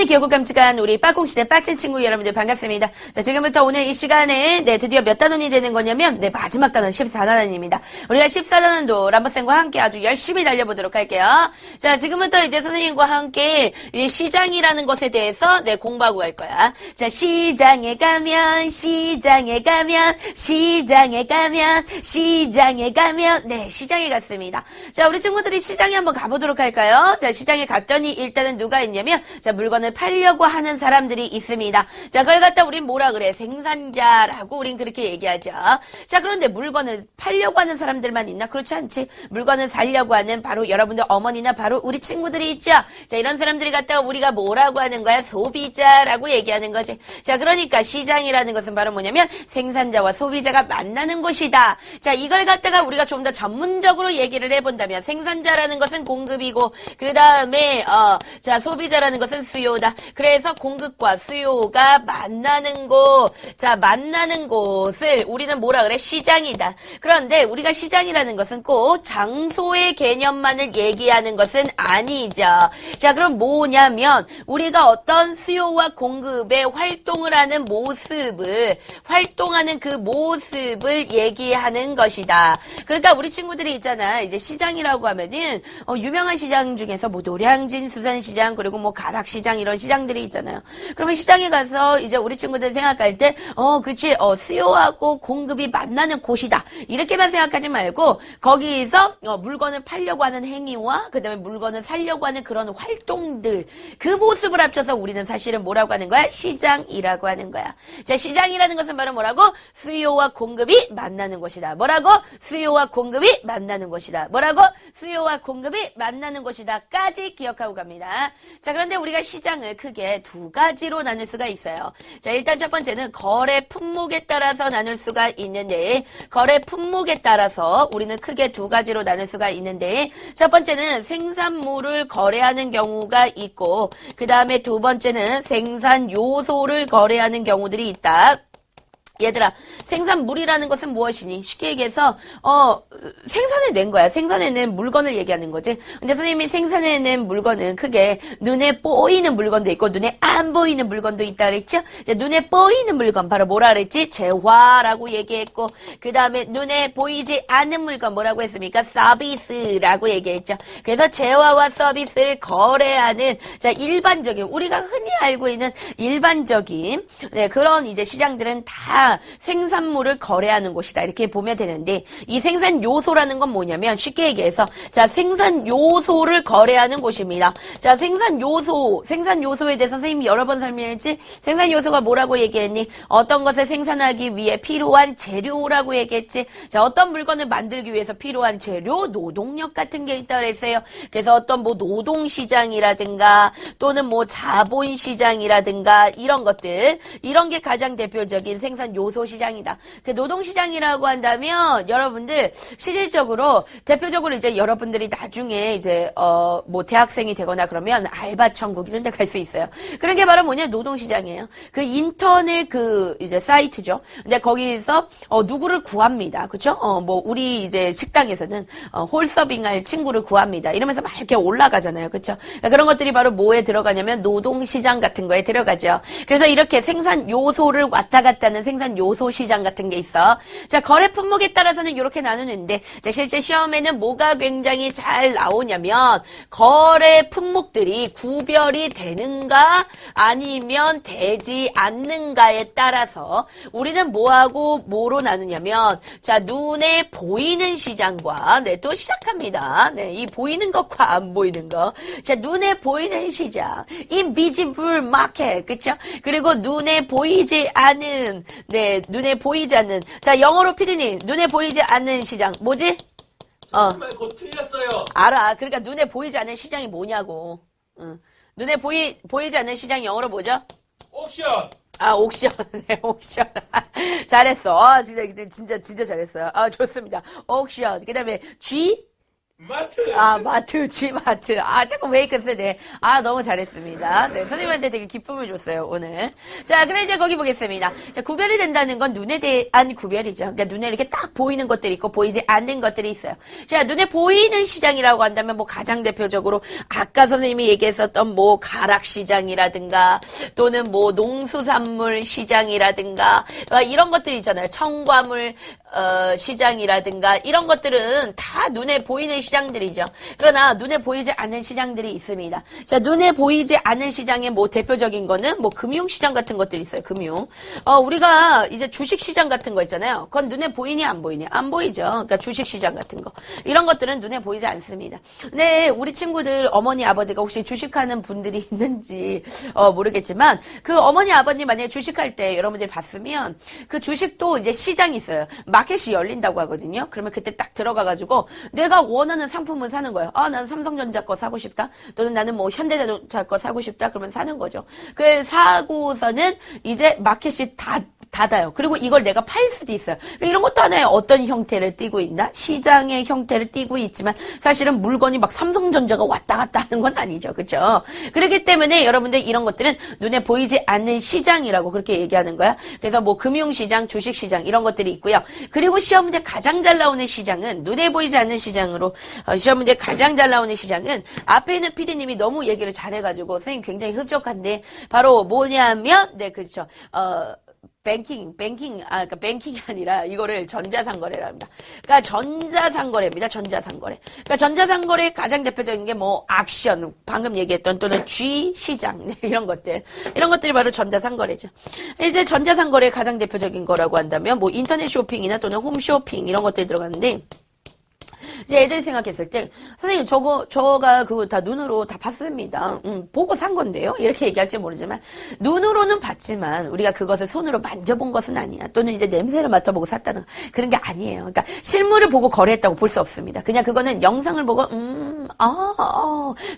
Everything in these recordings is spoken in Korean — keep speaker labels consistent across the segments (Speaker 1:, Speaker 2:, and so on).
Speaker 1: 귀엽고 깜찍한 우리 빠꽁시대 빡친 친구 여러분들 반갑습니다. 자, 지금부터 오늘 이 시간에 드디어 몇 단원이 되는 거냐면 마지막 단원 14단원입니다. 우리가 14단원도 람버쌤과 함께 아주 열심히 달려보도록 할게요. 자, 지금부터 이제 선생님과 함께 이 시장이라는 것에 대해서 공부하고 갈 거야. 자, 시장에 가면 시장에 가면 시장에 갔습니다. 자, 우리 친구들이 시장에 한번 가보도록 할까요? 자, 시장에 갔더니 일단은 누가 있냐면 자, 물건을 팔려고 하는 사람들이 있습니다. 자, 그걸 갖다 우린 뭐라 그래? 생산자라고 우린 그렇게 얘기하죠. 자, 그런데 물건을 팔려고 하는 사람들만 있나? 그렇지 않지. 물건을 사려고 하는 바로 여러분들 어머니나 바로 우리 친구들이 있죠. 자, 이런 사람들이 갖다가 우리가 뭐라고 하는 거야? 소비자라고 얘기하는 거지. 자, 그러니까 시장이라는 것은 바로 뭐냐면 생산자와 소비자가 만나는 곳이다. 자, 이걸 갖다가 우리가 좀 더 전문적으로 얘기를 해본다면 생산자라는 것은 공급이고 그 다음에 자, 소비자라는 것은 수요다. 그래서 공급과 수요가 만나는 곳, 자, 만나는 곳을 우리는 뭐라 그래? 시장이다. 그런데 우리가 시장이라는 것은 꼭 장소의 개념만을 얘기하는 것은 아니죠. 자, 그럼 뭐냐면 우리가 어떤 수요와 공급의 활동을 하는 활동하는 그 모습을 얘기하는 것이다. 그러니까 우리 친구들이 있잖아. 이제 시장이라고 하면은 유명한 시장 중에서 뭐 노량진 수산시장 그리고 뭐 가락시장 이런 시장들이 있잖아요. 그러면 시장에 가서 이제 우리 친구들 생각할 때 그치 수요하고 공급이 만나는 곳이다. 이렇게만 생각하지 말고 거기서 물건을 팔려고 하는 행위와 그다음에 물건을 사려고 하는 그런 활동들 그 모습을 합쳐서 우리는 사실은 뭐라고 하는 거야? 시장이라고 하는 거야. 자, 시장이라는 것은 바로 뭐라고? 수요와 공급이 만나는 곳이다. 뭐라고? 수요와 공급이 만나는 곳이다. 뭐라고? 수요와 공급이 만나는 곳이다. 까지 기억하고 갑니다. 자, 그런데 우리가 시장을 크게 두 가지로 나눌 수가 있어요. 자, 일단 첫 번째는 거래 품목에 따라서 나눌 수가 있는데 거래 품목에 따라서 우리는 크게 두 가지로 나눌 수가 있는데 첫 번째는 생산물을 거래하는 경우가 있고 그 다음에 두 번째는 생산 요소를 거래하는 경우들이 있다. 얘들아, 생산물이라는 것은 무엇이니? 쉽게 얘기해서 생산해낸 거야. 생산해낸 물건을 얘기하는 거지. 근데 선생님이 생산해낸 물건은 크게 눈에 보이는 물건도 있고 눈에 안 보이는 물건도 있다 그랬죠? 눈에 보이는 물건 바로 뭐라 그랬지? 재화라고 얘기했고 그 다음에 눈에 보이지 않는 물건 뭐라고 했습니까? 서비스라고 얘기했죠. 그래서 재화와 서비스를 거래하는 자, 일반적인 우리가 흔히 알고 있는 일반적인 그런 이제 시장들은 다 생산물을 거래하는 곳이다. 이렇게 보면 되는데 이 생산 요소라는 건 뭐냐면 쉽게 얘기해서 자, 생산 요소를 거래하는 곳입니다. 자, 생산 요소에 대해서 선생님이 여러 번 설명했지? 생산 요소가 뭐라고 얘기했니? 어떤 것을 생산하기 위해 필요한 재료라고 얘기했지? 자, 어떤 물건을 만들기 위해서 필요한 재료, 노동력 같은 게 있다고 그랬어요. 그래서 어떤 뭐 노동시장이라든가 또는 뭐 자본시장이라든가 이런 것들 이런 게 가장 대표적인 생산 요소 시장이다. 그 노동시장이라고 한다면 여러분들 실질적으로 대표적으로 이제 여러분들이 나중에 이제 뭐 대학생이 되거나 그러면 알바 천국 이런 데 갈 수 있어요. 그런 게 바로 뭐냐? 노동시장이에요. 그 인터넷 그 이제 사이트죠. 근데 거기서 누구를 구합니다. 그쵸? 뭐 우리 이제 식당에서는 홀서빙할 친구를 구합니다. 이러면서 막 이렇게 올라가잖아요. 그쵸? 그러니까 그런 것들이 바로 뭐에 들어가냐면 노동시장 같은 거에 들어가죠. 그래서 이렇게 생산 요소를 왔다 갔다 하는 생산 요소 시장 같은 게 있어. 자, 거래 품목에 따라서는 이렇게 나누는데 자, 실제 시험에는 뭐가 굉장히 잘 나오냐면 거래 품목들이 구별이 되는가 아니면 되지 않는가에 따라서 우리는 뭐하고 뭐로 나누냐면 자, 눈에 보이는 시장과 또 시작합니다. 이 보이는 것과 안 보이는 것. 자, 눈에 보이는 시장. invisible market. 그쵸? 그리고 눈에 보이지 않은 눈에 보이지 않는. 자, 영어로 피디님, 눈에 보이지 않는 시장. 뭐지?
Speaker 2: 정말 곧 틀렸어요.
Speaker 1: 알아. 그러니까 눈에 보이지 않는 시장이 뭐냐고. 눈에 보이지 않는 시장 영어로 뭐죠?
Speaker 2: 옥션.
Speaker 1: 아, 옥션. 네, 옥션. 잘했어. 진짜 잘했어요. 좋습니다. 옥션. 그 다음에 G?
Speaker 2: 마트.
Speaker 1: 아, 마트, G마트. 아, 조금 웨이크 세네. 아, 너무 잘했습니다. 네, 선생님한테 되게 기쁨을 줬어요, 오늘. 자, 그럼 이제 거기 보겠습니다. 자, 구별이 된다는 건 눈에 대한 구별이죠. 그러니까 눈에 이렇게 딱 보이는 것들이 있고, 보이지 않는 것들이 있어요. 자, 눈에 보이는 시장이라고 한다면, 뭐, 가장 대표적으로, 아까 선생님이 얘기했었던, 뭐, 가락시장이라든가, 또는 뭐, 농수산물 시장이라든가, 이런 것들이 있잖아요. 청과물, 시장이라든가, 이런 것들은 다 눈에 보이는 시장들이죠. 그러나 눈에 보이지 않는 시장들이 있습니다. 자, 눈에 보이지 않는 시장의 뭐 대표적인 거는 뭐 금융시장 같은 것들이 있어요. 금융. 우리가 이제 주식시장 같은 거 있잖아요. 그건 눈에 보이니 안 보이니? 안 보이죠. 그러니까 주식시장 같은 거. 이런 것들은 눈에 보이지 않습니다. 네, 우리 친구들 어머니 아버지가 혹시 주식하는 분들이 있는지 모르겠지만 그 어머니 아버님 만약에 주식할 때 여러분들이 봤으면 그 주식도 이제 시장이 있어요. 마켓이 열린다고 하거든요. 그러면 그때 딱 들어가가지고 내가 원하는 상품을 사는 거예요. 아, 나는 삼성전자 거 사고 싶다. 또는 나는 뭐 현대자동차 거 사고 싶다. 그러면 사는 거죠. 그 사고서는 이제 마켓이 닫아요. 그리고 이걸 내가 팔 수도 있어요. 그러니까 이런 것도 하나의 어떤 형태를 띠고 있나? 시장의 형태를 띠고 있지만 사실은 물건이 막 삼성전자가 왔다 갔다 하는 건 아니죠. 그렇죠? 그렇기 때문에 여러분들 이런 것들은 눈에 보이지 않는 시장이라고 그렇게 얘기하는 거야. 그래서 뭐 금융시장, 주식시장 이런 것들이 있고요. 그리고 시험 문제 가장 잘 나오는 시장은 눈에 보이지 않는 시장으로 시험 문제 가장 잘 나오는 시장은 앞에 있는 PD님이 너무 얘기를 잘해가지고 선생님 굉장히 흡족한데 바로 뭐냐면 네 그렇죠. 그러니까 뱅킹이 아니라 이거를 전자상거래라 합니다. 그러니까 전자상거래입니다. 전자상거래. 그러니까 전자상거래의 가장 대표적인 게 뭐 액션, 방금 얘기했던 또는 G 시장 네, 이런 것들이 바로 전자상거래죠. 이제 전자상거래의 가장 대표적인 거라고 한다면 뭐 인터넷 쇼핑이나 또는 홈쇼핑 이런 것들이 들어가는데 이제 애들이 생각했을 때 선생님 저가 그거 다 눈으로 다 봤습니다. 보고 산 건데요. 이렇게 얘기할지 모르지만 눈으로는 봤지만 우리가 그것을 손으로 만져본 것은 아니야. 또는 이제 냄새를 맡아보고 샀다는 그런 게 아니에요. 그러니까 실물을 보고 거래했다고 볼 수 없습니다. 그냥 그거는 영상을 보고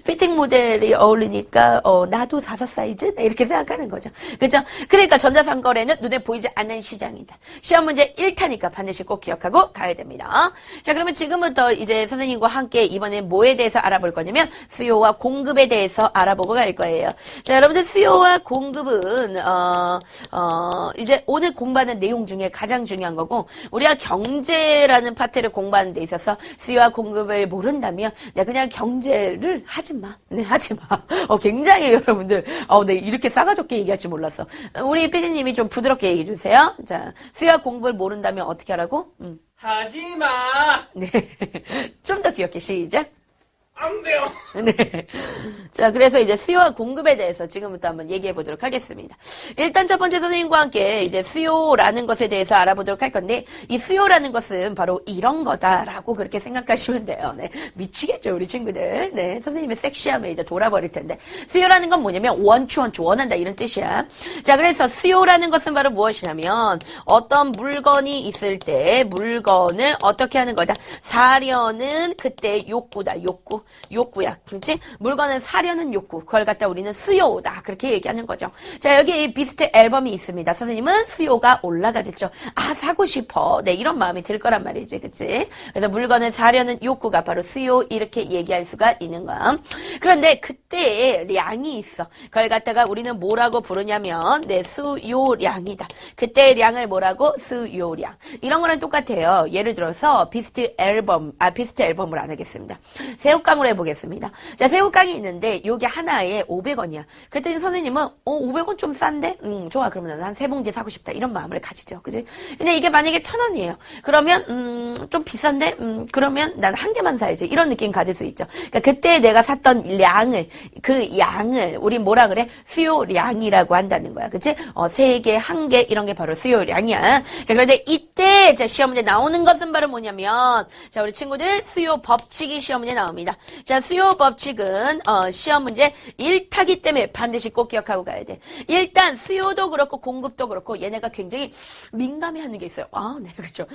Speaker 1: 피팅 모델이 어울리니까 나도 4 사이즈 이렇게 생각하는 거죠. 그렇죠? 그러니까 전자상거래는 눈에 보이지 않는 시장이다. 시험 문제 1타니까 반드시 꼭 기억하고 가야 됩니다. 자, 그러면 지금부터 이제 선생님과 함께 이번에 뭐에 대해서 알아볼 거냐면 수요와 공급에 대해서 알아보고 갈 거예요. 자, 여러분들 수요와 공급은 이제 오늘 공부하는 내용 중에 가장 중요한 거고 우리가 경제라는 파트를 공부하는 데 있어서 수요와 공급을 모른다면 내가 그냥 경제를 하지 마. 네, 하지 마. 굉장히 여러분들 네, 이렇게 싸가지없게 얘기할 줄 몰랐어. 우리 PD님이 좀 부드럽게 얘기해 주세요. 자, 수요와 공급을 모른다면 어떻게 하라고?
Speaker 2: 하지마.
Speaker 1: 네. 좀 더 귀엽게 시작.
Speaker 2: 안 돼요.
Speaker 1: 네. 자, 그래서 이제 수요와 공급에 대해서 지금부터 한번 얘기해 보도록 하겠습니다. 일단 첫 번째 선생님과 함께 이제 수요라는 것에 대해서 알아보도록 할 건데, 이 수요라는 것은 바로 이런 거다라고 그렇게 생각하시면 돼요. 네. 미치겠죠, 우리 친구들. 네. 선생님의 섹시함에 이제 돌아버릴 텐데. 수요라는 건 뭐냐면, 원추, 원한다, 이런 뜻이야. 자, 그래서 수요라는 것은 바로 무엇이냐면, 어떤 물건이 있을 때, 물건을 어떻게 하는 거다? 사려는 그때 욕구다, 욕구야. 그렇지? 물건을 사려는 욕구. 그걸 갖다 우리는 수요다. 그렇게 얘기하는 거죠. 자, 여기 비스트 앨범이 있습니다. 선생님은 수요가 올라가겠죠. 아, 사고 싶어. 네, 이런 마음이 들 거란 말이지. 그치? 그래서 물건을 사려는 욕구가 바로 수요. 이렇게 얘기할 수가 있는 거야. 그런데 그때 량이 있어. 그걸 갖다가 우리는 뭐라고 부르냐면, 네, 수요량이다. 그때 량을 뭐라고? 수요량. 이런 거랑 똑같아요. 예를 들어서 비스트 앨범을 안 하겠습니다. 새우깡으로 해보겠습니다. 자, 새우깡이 있는데 요게 하나에 500원이야. 그랬더니 선생님은 500원 좀 싼데? 좋아. 그러면 나는 한 3봉지 사고 싶다. 이런 마음을 가지죠. 그지? 근데 이게 만약에 1,000원이에요. 그러면 좀 비싼데? 그러면 난 한 개만 사야지. 이런 느낌 가질 수 있죠. 그러니까 그때 내가 샀던 그 양을 우리 뭐라 그래? 수요량이라고 한다는 거야. 그치? 3개, 1개 이런 게 바로 수요량이야. 자, 그런데 이때 자, 시험 문제 나오는 것은 바로 뭐냐면 자, 우리 친구들 수요 법칙이 시험 문제 나옵니다. 자, 수요 법칙은 시험 문제 1타기 때문에 반드시 꼭 기억하고 가야 돼. 일단 수요도 그렇고 공급도 그렇고 얘네가 굉장히 민감해하는 게 있어요. 아, 네, 그렇죠.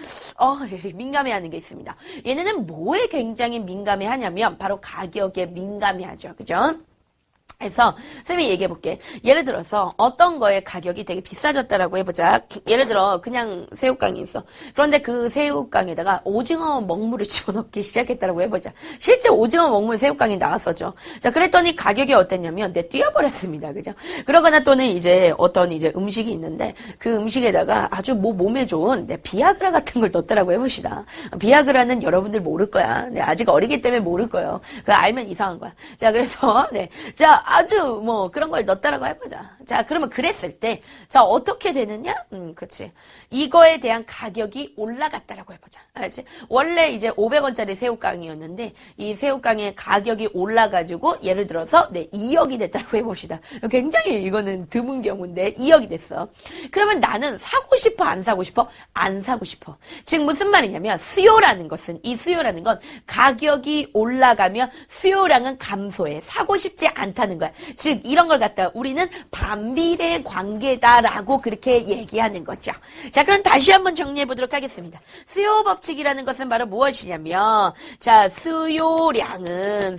Speaker 1: 민감해하는 게 있습니다. 얘네는 뭐에 굉장히 민감해하냐면 바로 가격에 민감해하죠. 그죠? 그래서 쌤이 얘기해 볼게. 예를 들어서 어떤 거에 가격이 되게 비싸졌다라고 해보자. 예를 들어 그냥 새우깡이 있어. 그런데 그 새우깡에다가 오징어 먹물을 집어넣기 시작했다라고 해보자. 실제 오징어 먹물 새우깡이 나왔었죠. 자, 그랬더니 가격이 어땠냐면 뛰어버렸습니다. 그죠? 그러거나 또는 이제 어떤 이제 음식이 있는데 그 음식에다가 아주 뭐 몸에 좋은 비아그라 같은 걸 넣었다라고 해봅시다. 비아그라는 여러분들 모를 거야. 아직 어리기 때문에 모를 거예요. 그거 알면 이상한 거야. 자, 그래서 자, 아주 뭐 그런 걸 넣었다라고 해보자. 자, 그러면 그랬을 때, 자, 어떻게 되느냐? 그치. 이거에 대한 가격이 올라갔다라고 해보자. 알았지? 원래 이제 500원짜리 새우깡이었는데, 이 새우깡의 가격이 올라가지고, 예를 들어서, 2억이 됐다라고 해봅시다. 굉장히 이거는 드문 경우인데, 2억이 됐어. 그러면 나는 사고 싶어, 안 사고 싶어? 안 사고 싶어. 즉, 무슨 말이냐면, 수요라는 것은, 이 수요라는 건 가격이 올라가면 수요량은 감소해. 사고 싶지 않다는 거야. 즉 이런 걸 갖다가 우리는 반비례 관계다라고 그렇게 얘기하는 거죠. 자, 그럼 다시 한번 정리해 보도록 하겠습니다. 수요 법칙이라는 것은 바로 무엇이냐면, 자, 수요량은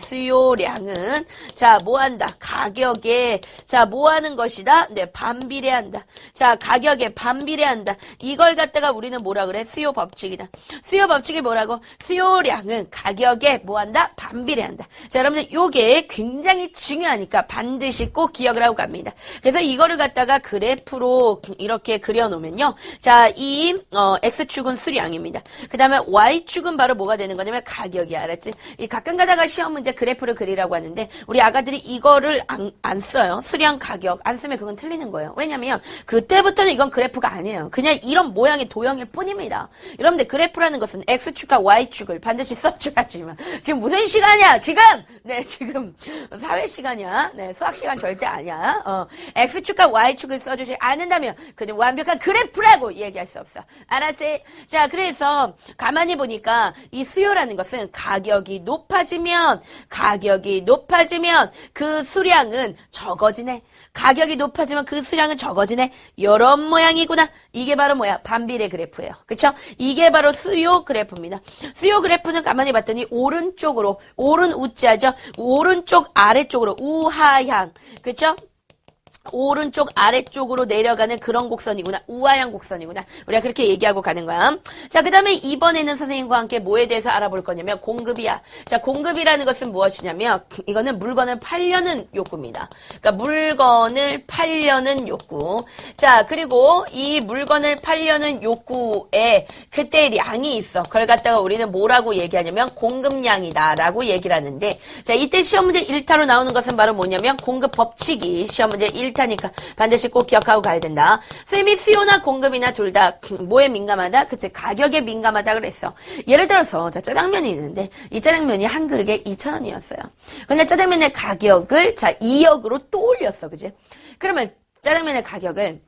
Speaker 1: 자, 뭐 한다? 가격에 자, 뭐 하는 것이다? 반비례한다. 자, 가격에 반비례한다. 이걸 갖다가 우리는 뭐라 그래? 수요 법칙이다. 수요 법칙이 뭐라고? 수요량은 가격에 뭐 한다? 반비례한다. 자, 여러분들 요게 굉장히 중요하니까 반드시 꼭 기억을 하고 갑니다. 그래서 이거를 갖다가 그래프로 이렇게 그려놓으면요. 자, 이 X축은 수량입니다. 그 다음에 Y축은 바로 뭐가 되는 거냐면 가격이야. 알았지? 이 가끔 가다가 시험 문제 그래프를 그리라고 하는데 우리 아가들이 이거를 안 써요. 수량 가격 안 쓰면 그건 틀리는 거예요. 왜냐면 그때부터는 이건 그래프가 아니에요. 그냥 이런 모양의 도형일 뿐입니다. 여러분들 그래프라는 것은 X축과 Y축을 반드시 써줘야지만 지금 무슨 시간이야? 지금! 지금 사회 시간이야. 수학 시간 절대 아니야. X축과 Y축을 써주지 않는다면 그는 완벽한 그래프라고 얘기할 수 없어. 알았지? 자, 그래서 가만히 보니까 이 수요라는 것은 가격이 높아지면 그 수량은 적어지네. 가격이 높아지면 그 수량은 적어지네. 이런 모양이구나. 이게 바로 뭐야? 반비례 그래프예요. 그쵸? 이게 바로 수요 그래프입니다. 수요 그래프는 가만히 봤더니 오른쪽으로, 오른 우자죠? 오른쪽 아래쪽으로 우하향. 그쵸? 오른쪽 아래쪽으로 내려가는 그런 곡선이구나. 우하향 곡선이구나. 우리가 그렇게 얘기하고 가는 거야. 자, 그 다음에 이번에는 선생님과 함께 뭐에 대해서 알아볼 거냐면 공급이야. 자, 공급이라는 것은 무엇이냐면 이거는 물건을 팔려는 욕구입니다. 그러니까 물건을 팔려는 욕구. 자, 그리고 이 물건을 팔려는 욕구에 그때 량이 있어. 그걸 갖다가 우리는 뭐라고 얘기하냐면 공급량이다라고 얘기를 하는데, 자, 이때 시험 문제 1타로 나오는 것은 바로 뭐냐면 공급 법칙이 시험 문제 1타니까 반드시 꼭 기억하고 가야 된다. 쌤이 수요나 공급이나 둘 다 뭐에 민감하다? 그치, 가격에 민감하다 그랬어. 예를 들어서 자, 짜장면이 있는데 이 짜장면이 한 그릇에 2,000원이었어요. 근데 짜장면의 가격을 자 2억으로 또 올렸어. 그치? 그러면 짜장면의 가격을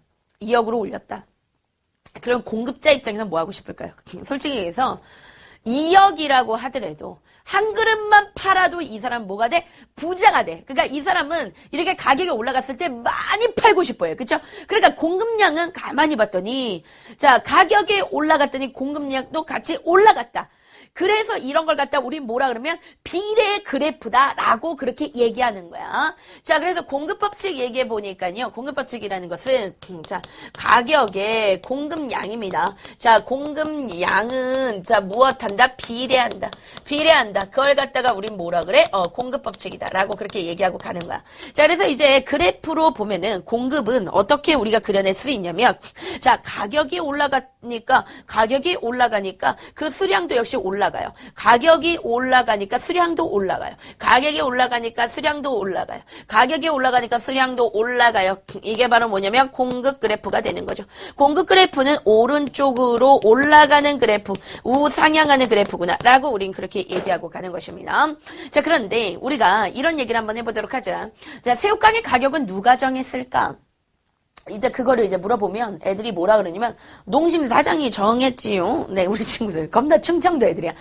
Speaker 1: 2억으로 올렸다. 그럼 공급자 입장에서 뭐 하고 싶을까요? 솔직히 얘기해서 2억이라고 하더라도 한 그릇만 팔아도 이 사람 뭐가 돼? 부자가 돼. 그러니까 이 사람은 이렇게 가격이 올라갔을 때 많이 팔고 싶어요. 그쵸? 그러니까 공급량은 가만히 봤더니 자, 가격이 올라갔더니 공급량도 같이 올라갔다. 그래서 이런 걸 갖다 우리 뭐라 그러면 비례 그래프다라고 그렇게 얘기하는 거야. 자, 그래서 공급법칙 얘기해 보니까요. 공급법칙이라는 것은 자, 가격의 공급량입니다. 자, 공급량은 자, 무엇한다? 비례한다. 그걸 갖다가 우리 뭐라 그래? 공급법칙이다라고 그렇게 얘기하고 가는 거야. 자, 그래서 이제 그래프로 보면은 공급은 어떻게 우리가 그려낼 수 있냐면 자, 가격이 올라가니까 그 수량도 역시 올라가요. 가격이 올라가니까 수량도 올라가요. 가격이 올라가니까 수량도 올라가요. 가격이 올라가니까 수량도 올라가요. 이게 바로 뭐냐면 공급 그래프가 되는 거죠. 공급 그래프는 오른쪽으로 올라가는 그래프, 우상향하는 그래프구나 라고 우린 그렇게 얘기하고 가는 것입니다. 자, 그런데 우리가 이런 얘기를 한번 해보도록 하자. 자, 새우깡의 가격은 누가 정했을까? 이제 그거를 이제 물어보면 애들이 뭐라 그러냐면 농심 사장이 정했지요. 네, 우리 친구들 겁나 충청도 애들이야.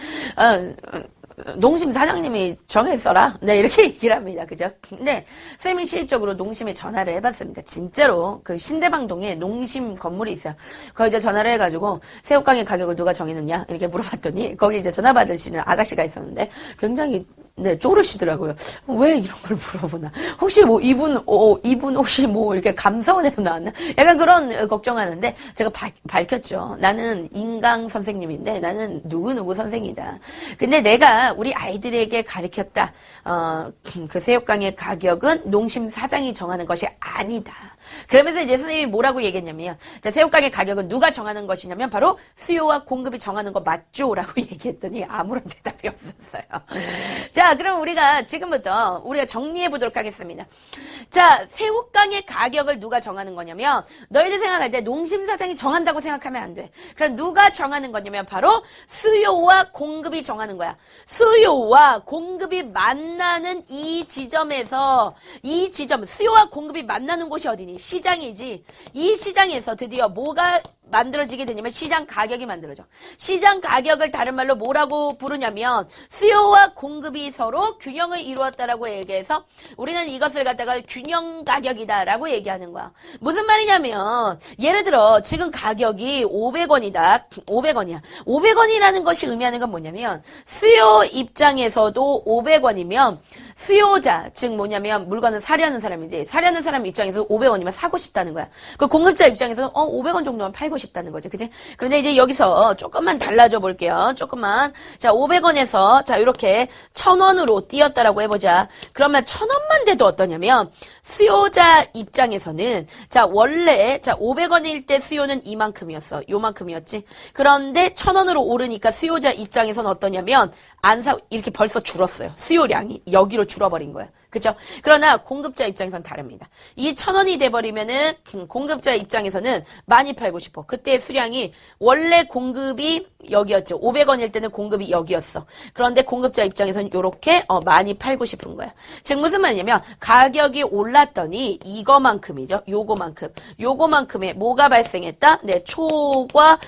Speaker 1: 농심 사장님이 정했어라. 네, 이렇게 얘기를 합니다. 그죠? 근데 쌤이 실적으로 농심에 전화를 해봤습니다. 진짜로 그 신대방동에 농심 건물이 있어요. 거기 이제 전화를 해가지고 새우깡의 가격을 누가 정했느냐 이렇게 물어봤더니 거기 이제 전화 받으시는 아가씨가 있었는데 굉장히 네, 쪼르시더라고요. 왜 이런 걸 물어보나. 혹시 뭐 이분 혹시 뭐 이렇게 감사원에서 나왔나? 약간 그런 걱정하는데 제가 밝혔죠. 나는 인강 선생님인데 나는 누구누구 선생이다. 근데 내가 우리 아이들에게 가르쳤다. 그 새우깡의 가격은 농심 사장이 정하는 것이 아니다. 그러면서 이제 선생님이 뭐라고 얘기했냐면, 자, 새우깡의 가격은 누가 정하는 것이냐면 바로 수요와 공급이 정하는 거 맞죠? 라고 얘기했더니 아무런 대답이 없었어요. 자, 그럼 우리가 지금부터 우리가 정리해 보도록 하겠습니다. 자, 새우깡의 가격을 누가 정하는 거냐면, 너희들 생각할 때 농심 사장이 정한다고 생각하면 안 돼. 그럼 누가 정하는 거냐면 바로 수요와 공급이 정하는 거야. 수요와 공급이 만나는 이 지점에서 수요와 공급이 만나는 곳이 어디니? 시장이지. 이 시장에서 드디어 뭐가 만들어지게 되냐면 시장 가격이 만들어져. 시장 가격을 다른 말로 뭐라고 부르냐면 수요와 공급이 서로 균형을 이루었다라고 얘기해서 우리는 이것을 갖다가 균형 가격이다라고 얘기하는 거야. 무슨 말이냐면 예를 들어 지금 가격이 500원이다. 500원이야. 500원이라는 것이 의미하는 건 뭐냐면 수요 입장에서도 500원이면 수요자, 즉 뭐냐면 물건을 사려는 사람이지. 사려는 사람 입장에서 500원이면 사고 싶다는 거야. 그 공급자 입장에서는 500원 정도만 팔고 싶다는 거지. 그치? 그런데 이제 여기서 조금만 달라져 볼게요. 조금만. 자, 500원에서 자, 이렇게 1000원으로 띄었다라고 해보자. 그러면 1000원만 돼도 어떠냐면 수요자 입장에서는 자, 원래 자, 500원일 때 수요는 이만큼이었어. 요만큼이었지. 그런데 1000원으로 오르니까 수요자 입장에서는 어떠냐면 이렇게 벌써 줄었어요. 수요량이 여기로 줄어버린 거야. 그죠? 그러나 공급자 입장에서는 다릅니다. 이 1000원이 돼버리면은 공급자 입장에서는 많이 팔고 싶어. 그때 수량이 원래 공급이 여기였죠. 500원일 때는 공급이 여기였어. 그런데 공급자 입장에서는 이렇게 많이 팔고 싶은 거야. 즉 무슨 말이냐면 가격이 올랐더니 이거만큼이죠. 요거만큼에 뭐가 발생했다? 네, 초과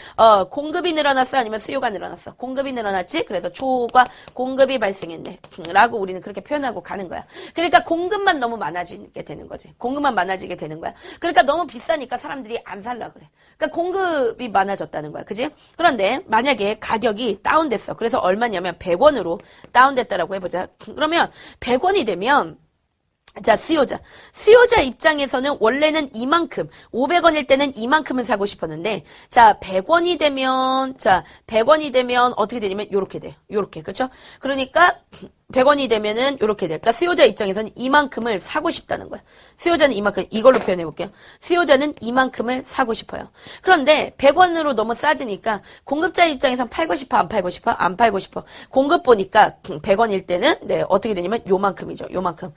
Speaker 1: 공급이 늘어났어? 아니면 수요가 늘어났어? 공급이 늘어났지? 그래서 초과 공급이 발생했네. 라고 우리는 그렇게 표현하고 가는 거야. 그러니까 공급만 너무 많아지게 되는 거지. 공급만 많아지게 되는 거야. 그러니까 너무 비싸니까 사람들이 안 살라 그래. 그러니까 공급이 많아졌다는 거야. 그지? 그런데 만약에 가격이 다운됐어. 그래서 얼마냐면 100원으로 다운됐다라고 해보자. 그러면 100원이 되면 자, 수요자 입장에서는 원래는 이만큼, 500원일 때는 이만큼을 사고 싶었는데, 자, 100원이 되면 어떻게 되냐면, 요렇게 돼요. 요렇게, 그쵸? 그러니까, 100원이 되면은 요렇게 돼. 그러니까 수요자 입장에서는 이만큼을 사고 싶다는 거야. 수요자는 이만큼, 이걸로 표현해 볼게요. 수요자는 이만큼을 사고 싶어요. 그런데 100원으로 너무 싸지니까 공급자 입장에서는 팔고 싶어, 안 팔고 싶어? 안 팔고 싶어. 공급 보니까 100원일 때는 네, 어떻게 되냐면 요만큼이죠. 요만큼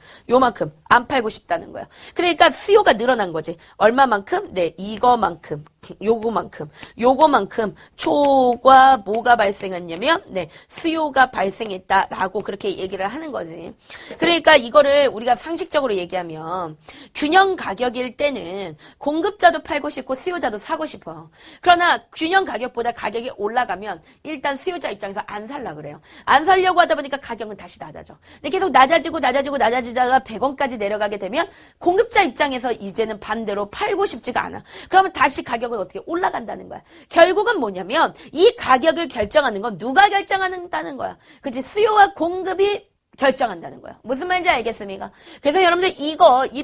Speaker 1: 안 팔고 싶다는 거야. 그러니까 수요가 늘어난 거지. 얼마만큼? 네, 이거만큼. 요거만큼 초과 뭐가 발생했냐면 네, 수요가 발생했다라고 그렇게 얘기를 하는 거지. 그러니까 이거를 우리가 상식적으로 얘기하면 균형 가격일 때는 공급자도 팔고 싶고 수요자도 사고 싶어. 그러나 균형 가격보다 가격이 올라가면 일단 수요자 입장에서 안 살라 그래요. 안 살려고 하다 보니까 가격은 다시 낮아져. 근데 계속 낮아지다가 100원까지 내려가게 되면 공급자 입장에서 이제는 반대로 팔고 싶지가 않아. 그러면 다시 가격은 어떻게 올라간다는 거야. 결국은 뭐냐면 이 가격을 결정하는 건 누가 결정한다는 거야. 그치? 수요와 공급이 결정한다는 거야. 무슨 말인지 알겠습니까? 그래서 여러분들 이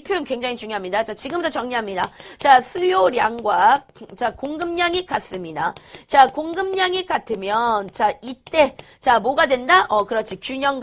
Speaker 1: 표현 굉장히 중요합니다. 자, 지금부터 정리합니다. 자, 수요량과 자, 공급량이 같습니다. 자, 공급량이 같으면 자, 이때 자, 뭐가 된다? 그렇지. 균형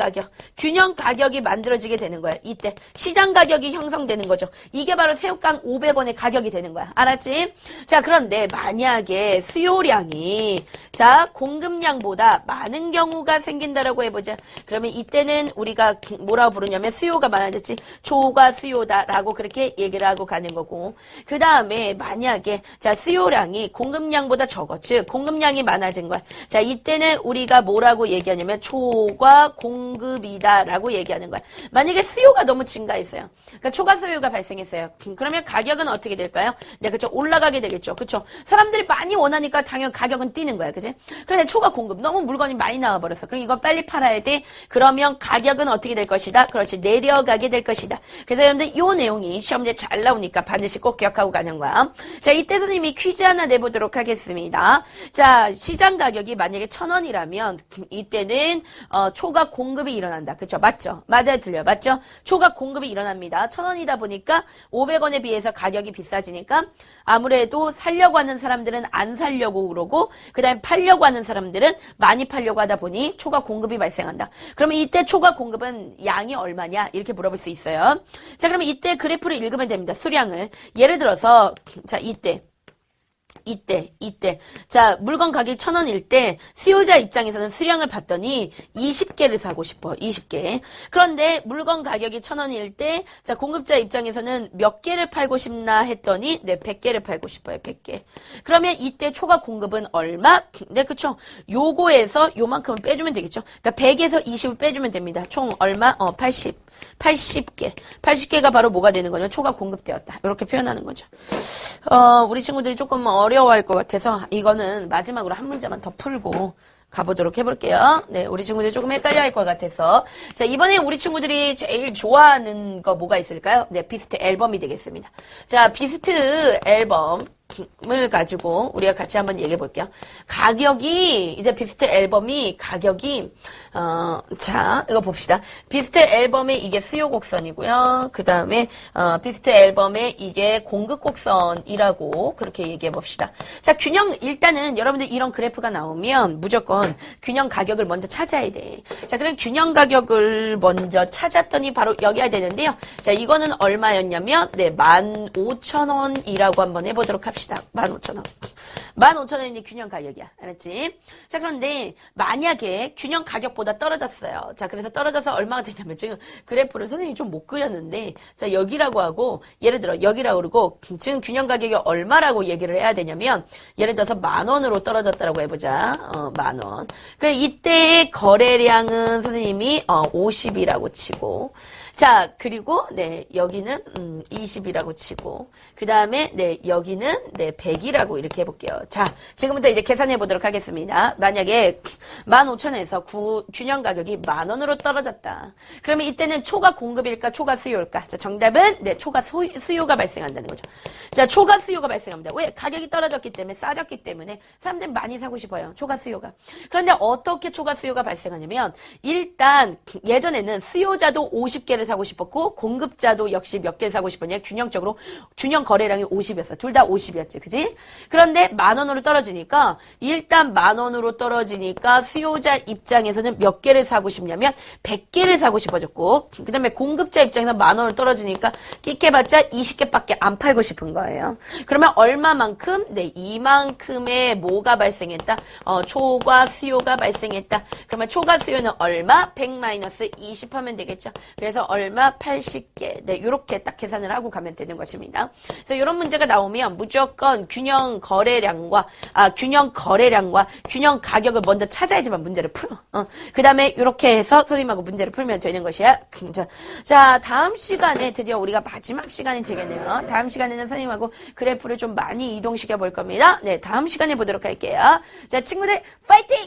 Speaker 1: 가격이 만들어지게 되는 거야. 이때 시장 가격이 형성되는 거죠. 이게 바로 새우깡 500원의 가격이 되는 거야. 알았지? 자, 그런데 만약에 수요량이 자, 공급량보다 많은 경우가 생긴다라고 해 보자. 그러면 이때는 우리가 뭐라고 부르냐면 수요가 많아졌지. 초과 수요다라고 그렇게 얘기를 하고 가는 거고. 그 다음에 만약에 자, 수요량이 공급량보다 적어. 즉 공급량이 많아진 거야. 자, 이때는 우리가 뭐라고 얘기하냐면 초과 공급이다라고 얘기하는 거야. 만약에 수요가 너무 증가했어요. 그러니까 초과 수요가 발생했어요. 그러면 가격은 어떻게 될까요? 네, 그렇죠. 올라가게 되겠죠. 그렇죠. 사람들이 많이 원하니까 당연 가격은 뛰는 거야. 그죠? 그지? 그런데 초과 공급, 너무 물건이 많이 나와버렸어. 그럼 이건 빨리 팔아야 돼. 그러면 가격은 어떻게 될 것이다? 그렇지, 내려가게 될 것이다. 그래서 여러분들 요 내용이 시험지에 잘 나오니까 반드시 꼭 기억하고 가는 거야. 자, 이때 선생님이 퀴즈 하나 내보도록 하겠습니다. 자, 시장 가격이 만약에 1,000원이라면 이때는 초과 공급이 일어난다. 그쵸? 맞죠? 맞아요, 틀려요. 맞죠? 초과 공급이 일어납니다. 1,000원이다 보니까 500원에 비해서 가격이 비싸지니까 아무래도 살려고 하는 사람들은 안 살려고 그러고 그 다음에 팔려고 하는 사람들은 많이 팔려고 하다 보니 초과 공급이 발생한다. 그러면 이때 초과 공급은 양이 얼마냐? 이렇게 물어볼 수 있어요. 자, 그러면 이때 그래프를 읽으면 됩니다. 수량을. 예를 들어서 자, 이때. 자, 물건 가격이 1,000원일 때 수요자 입장에서는 수량을 봤더니 20개를 사고 싶어. 20개. 그런데 물건 가격이 1,000원일 때 자, 공급자 입장에서는 몇 개를 팔고 싶나 했더니 네, 100개를 팔고 싶어요. 100개. 그러면 이때 초과 공급은 얼마? 네, 그쵸? 요거에서 요만큼을 빼주면 되겠죠? 그러니까 100에서 20을 빼주면 됩니다. 총 얼마? 80개. 80개가 바로 뭐가 되는 거냐면 초과 공급되었다. 이렇게 표현하는 거죠. 우리 친구들이 조금 어려워할 것 같아서 이거는 마지막으로 한 문제만 더 풀고 가보도록 해볼게요. 네, 우리 친구들이 조금 헷갈려 할 것 같아서. 자, 이번에 우리 친구들이 제일 좋아하는 거 뭐가 있을까요? 네, 비스트 앨범이 되겠습니다. 자, 비스트 앨범을 가지고 우리가 같이 한번 얘기해 볼게요. 가격이, 이제 비스트 앨범이 가격이, 자, 이거 봅시다. 비스트 앨범의 이게 수요 곡선이고요. 그 다음에, 비스트 앨범의 이게 공급 곡선이라고 그렇게 얘기해 봅시다. 자, 균형, 일단은 여러분들 이런 그래프가 나오면 무조건 균형 가격을 먼저 찾아야 돼. 자, 그럼 균형 가격을 먼저 찾았더니 바로 여기야 되는데요. 자, 이거는 얼마였냐면, 네, 15,000원이라고 한번 해보도록 합시다. 15,000원. 15,000원이 균형 가격이야. 알았지? 자, 그런데 만약에 균형 가격보다 떨어졌어요. 자, 그래서 떨어져서 얼마가 되냐면 지금 그래프를 선생님이 좀 못 그렸는데 자, 여기라고 하고 예를 들어 여기라고 그러고 지금 균형 가격이 얼마라고 얘기를 해야 되냐면 예를 들어서 10,000원으로 떨어졌다라고 해보자. 10,000원. 그 이때의 거래량은 선생님이 50이라고 치고 자, 그리고 네, 여기는 20이라고 치고 그 다음에 네, 여기는 네, 100이라고 이렇게 해볼게요. 자, 지금부터 이제 계산해 보도록 하겠습니다. 만약에 15,000원에서 균형 가격이 10,000원으로 떨어졌다. 그러면 이때는 초과 공급일까 초과 수요일까? 자, 정답은 네, 초과 수요가 발생한다는 거죠. 자, 초과 수요가 발생합니다. 왜? 가격이 떨어졌기 때문에 싸졌기 때문에 사람들이 많이 사고 싶어요. 초과 수요가. 그런데 어떻게 초과 수요가 발생하냐면 일단 예전에는 수요자도 50개를 사고 싶었고 공급자도 역시 몇 개를 사고 싶었냐 균형적으로 균형 거래량이 50이었어. 둘 다 50이었지. 그지? 그런데 10,000원으로 떨어지니까 일단 10,000원으로 떨어지니까 수요자 입장에서는 몇 개를 사고 싶냐면 100개를 사고 싶어졌고 그 다음에 공급자 입장에서 10,000원으로 떨어지니까 끼케봤자 20개밖에 안 팔고 싶은 거예요. 그러면 얼마만큼? 네, 이만큼의 뭐가 발생했다? 초과 수요가 발생했다. 그러면 초과 수요는 얼마? 100-20 하면 되겠죠. 그래서 얼마? 80개. 네, 이렇게 딱 계산을 하고 가면 되는 것입니다. 그래서 이런 문제가 나오면 무조건 균형 거래량과 균형 가격을 먼저 찾아야지만 문제를 풀어. 그 다음에 이렇게 해서 선생님하고 문제를 풀면 되는 것이야. 자, 다음 시간에 드디어 우리가 마지막 시간이 되겠네요. 다음 시간에는 선생님하고 그래프를 좀 많이 이동시켜 볼 겁니다. 네, 다음 시간에 보도록 할게요. 자, 친구들 파이팅!